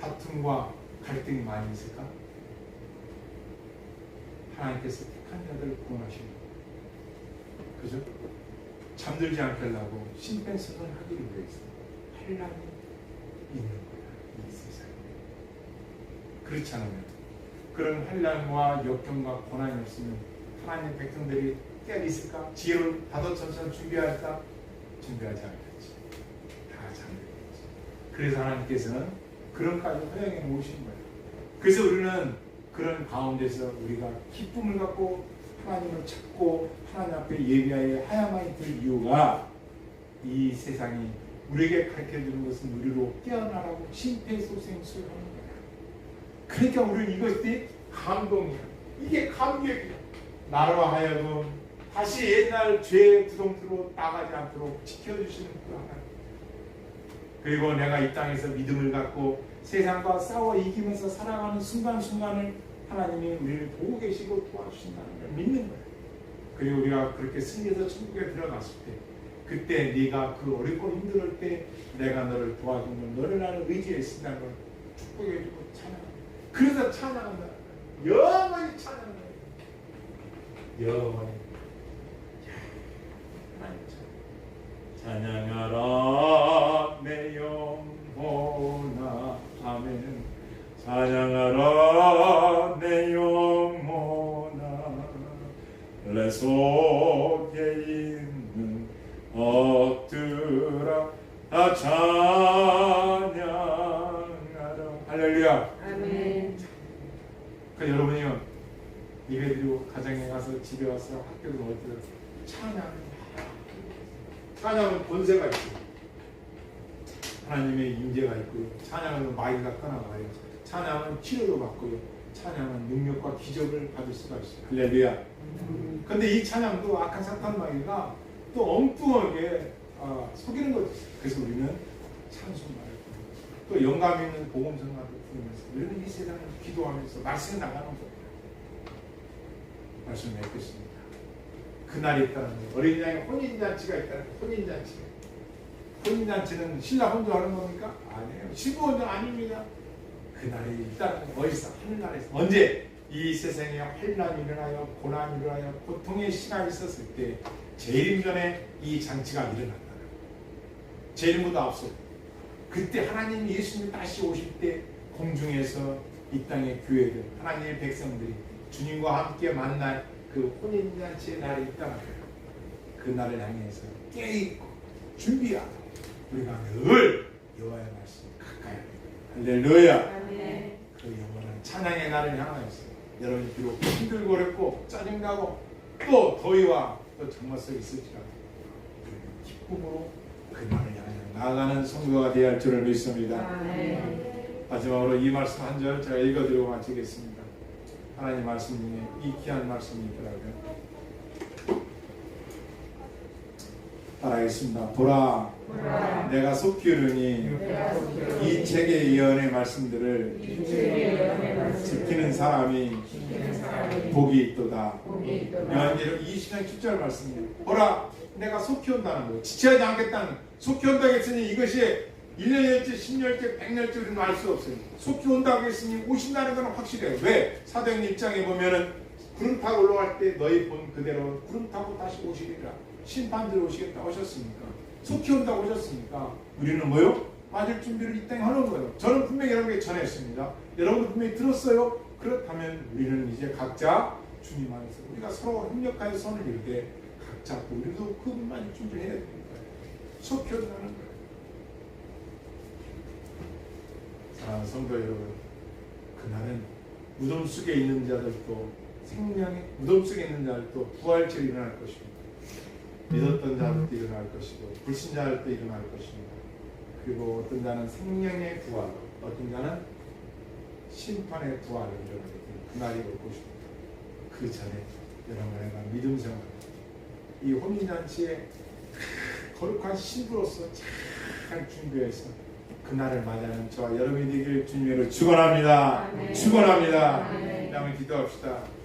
다툼과 갈등이 많이 있을까? 하나님께서 택한 자들을 구원하십니다. 그죠? 잠들지 않게 하려고 심폐소생을 하기를 위해서 환란이 있는 거야, 이 세상에. 그렇지 않으면 그런 환란과 역경과 고난이 없으면 하나님의 백성들이 때가 있을까? 지혜를 다도천처럼 준비할까? 준비하지 않겠지. 다 잠들겠지. 그래서 하나님께서는 그런까지 허용해 놓으신 거예요. 그래서 우리는 그런 가운데서 우리가 기쁨을 갖고 하나님을 찾고 하나님 앞에 예배하여 하야만이 될 이유가 이 세상이 우리에게 가르쳐주는 것은 우리로 깨어나라고 심폐소생술 하는 거야. 그러니까 우리는 이것이 감동이야. 이게 감격이야. 나로 하여금 다시 옛날 죄의 구덩이로 나가지 않도록 지켜주시는 그 하나님. 그리고 내가 이 땅에서 믿음을 갖고 세상과 싸워 이기면서 살아가는 순간순간을 하나님이 우리를 보고 계시고 도와주신다는 걸 믿는 거예요. 그리고 우리가 그렇게 승리해서 천국에 들어갔을 때 그때 네가 그 어렵고 힘들 때 내가 너를 도와주면 너를 나는 의지했다는 걸 축복해주고 찬양합니다. 그래서 찬양한다. 영원히 찬양한다. 영원히 찬양하라 내 영혼아. 아멘. 찬양하라 내 영혼아. 내 속에 있는 엎드라 다 찬양하라. 할렐루야. 아멘. 그 여러분이요 예배드리고 가정에 가서 집에 와서 학교도 어디든 찬양은 권세가 있고 하나님의 임재가 있고요. 찬양은 마귀가 떠나가요. 찬양은 치료도 받고요. 찬양은 능력과 기적을 받을 수가 있어요. 할렐루야. 근데 이 찬양도 악한 사탄 마귀가 또 엉뚱하게 속이는 거죠. 그래서 우리는 찬송가를 또 영감 있는 복음성가를 부르면서 우리는 이 세상을 기도하면서 말씀에 나가는 거예요. 말씀을 맺겠습니다. 그날이 있다는 거예요. 어린 양의 혼인잔치가 있다는 거예요. 혼인잔치. 혼인잔치는 신랑 혼자 하는 겁니까? 아니에요. 신부 혼자 아닙니다. 그날이 있다는 거예요. 어디서? 하늘나라에서. 언제? 이 세상에 환난이 일어나요. 고난이 일어나요. 고통의 시간이 있었을 때 재림 전에 이 잔치가 일어난다는 거예요. 재림보다 앞서 그때 하나님 예수님이 다시 오실 때 공중에서 이 땅의 교회들 하나님의 백성들이 주님과 함께 만날 그 혼인잔치의 날이 있다는 거예요. 그 날을 향해서 깨있고 준비하고 우리가 늘 여호와의 말씀 가까이 할렐루야. 아멘. 그 영원한 찬양의 날을 향하여서 여러분이 비록 힘들고 어렵고 짜증나고 또 더위와 또 장마 속에 있을지라도 기쁨으로 그 날을 향해 나아가는 성도가 되어야 할 줄을 믿습니다. 아멘. 마지막으로 이 말씀 한 절 제가 읽어드리고 마치겠습니다. 하나님 말씀 중에 이 귀한 말씀이 있더라고요. 따라하겠습니다. 보라, 내가 속히 이르니 이 책의 예언의 말씀들을 지키는 사람이 복이 있도다. 요한계시록 20장 10절 말씀이에요. 보라, 내가 속히 온다는 거예요. 지체하지 않겠다는 거예요. 속히 온다고 했으니 이것이 1년일지 10년일지 100년일지 우리는 알 수 없어요. 속히 온다고 했으니 오신다는 건 확실해요. 왜? 사도행 입장에 보면은 구름 타고 올라갈 때 너희 본 그대로 구름 타고 다시 오시리라. 심판 들어오시겠다 하셨으니까 속히 온다고 하셨으니까 우리는 뭐요? 맞을 준비를 이 땅에 하는 거예요. 저는 분명히 여러분에게 전했습니다. 여러분도 분명히 들었어요. 그렇다면 우리는 이제 각자 주님 안에서 우리가 서로 협력하여 선을 이루되 각자 우리도 그분만 준비를 해야 되는 거예요. 속히 온다는 거예요. 사랑하는 성도 여러분, 그날은 무덤 속에 있는 자들도 생명의 무덤 속에 있는 자들도 부활체로 일어날 것입니다. 믿었던 자들도 일어날 것이고 불신자들도 일어날 것입니다. 그리고 어떤 자는 생명의 부활, 어떤 자는 심판의 부활을 이루게 되는 그날이 올 것입니다. 그 전에 여러분과 믿음 생활, 이 혼인잔치에 거룩한 신부로서 잘 준비해서 그날을 맞이하는 저와 여러분이 되기를 주님으로 축원합니다. 아멘. 축원합니다. 아멘. 한번 기도합시다.